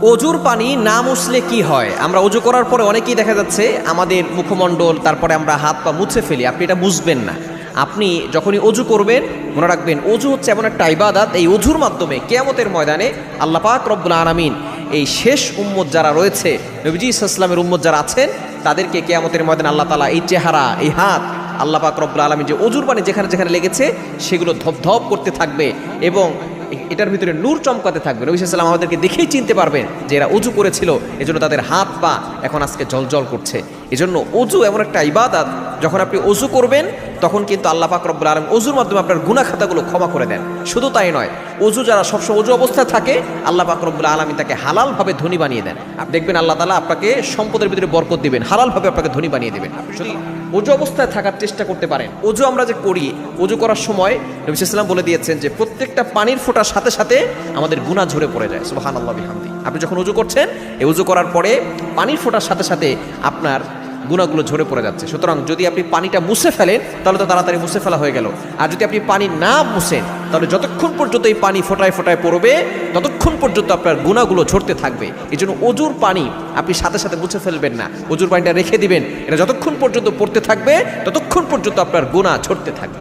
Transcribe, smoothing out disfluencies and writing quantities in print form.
অজুর পানি না মুছলে কি হয়? আমরা অজু করার পরে অনেকেই দেখা যাচ্ছে আমাদের মুখমণ্ডল, তারপরে আমরা হাত পা মুছে ফেলি। আপনি এটা বুঝবেন না। আপনি যখনই অজু করবেন মনে রাখবেন, অজু হচ্ছে এমন একটা ইবাদত, এই অজুর মাধ্যমে কিয়ামতের ময়দানে আল্লাহ পাক রব্বুল আলামিন এই শেষ উম্মত যারা রয়েছে, নবীজি সাল্লাল্লাহু আলাইহি ওয়াসাল্লামের উম্মত যারা আছেন, তাদেরকে কিয়ামতের ময়দানে আল্লাহ তাআলা এই চেহারা, এই হাত, আল্লাহ পাক রব্বুল আলামিন যে অজুর পানি যেখানে যেখানে লেগেছে সেগুলো ধপধপ করতে থাকবে এবং এটার ভিতরে নূর চমকাতে থাকবে। নবী সাল্লাল্লাহু আলাইহি ওয়াসাল্লাম আমাদেরকে দেখেই চিনতে পারবেন যে এরা অজু করেছিল, এজন্য তাদের হাত পা এখন আজকে জ্বলজ্বল করছে। এজন্য অজু এমন একটা ইবাদত, যখন আপনি অজু করবেন তখন কিন্তু আল্লাহ পাক রব্বুল আলামিন অজুর মাধ্যমে আপনার গুনাহ খাতাগুলো ক্ষমা করে দেন। শুধু তাই নয়, অজু যারা সবসময় অজু অবস্থায় থাকে আল্লাহ পাক রব্বুল আলামিন তাকে হালালভাবে ধনী বানিয়ে দেন। আপনি দেখবেন আল্লাহ তাআলা আপনাকে সম্পদের ভিতরে বরকত দিবেন, হালালভাবে আপনাকে ধনী বানিয়ে দেবেন। শুধু অজু অবস্থায় থাকার চেষ্টা করতে পারেন। অজু আমরা যে করি, অজু করার সময় নবী সাল্লাল্লাহু আলাইহি ওয়াসাল্লাম বলে দিয়েছেন যে প্রত্যেকটা পানির ফোঁটার সাথে সাথে আমাদের গুনাহ ঝরে পড়ে যায়। সুবহানাল্লাহ বিহামদি। আপনি যখন অজু করছেন, এই অজু করার পরে পানির ফোঁটার সাথে সাথে আপনার গুনাহগুলো ঝরে পড়ে যাচ্ছে। সুতরাং যদি আপনি পানিটা মুছে ফেলেন তাহলে তো তাড়াতাড়ি মুছে ফেলা হয়ে গেল। আর যদি আপনি পানি না মুছেন তাহলে যতক্ষণ পর্যন্ত এই পানি ফোঁটায় ফোঁটায় পড়বে ততক্ষণ পর্যন্ত আপনার গুনাহগুলো ঝরতে থাকবে। এই জন্য অজুর পানি আপনি সাথে সাথে মুছে ফেলবেন না, অজুর পানিটা রেখে দিবেন। এটা যতক্ষণ পর্যন্ত পড়তে থাকবে ততক্ষণ পর্যন্ত আপনার গুনাহ ঝরতে থাকবে।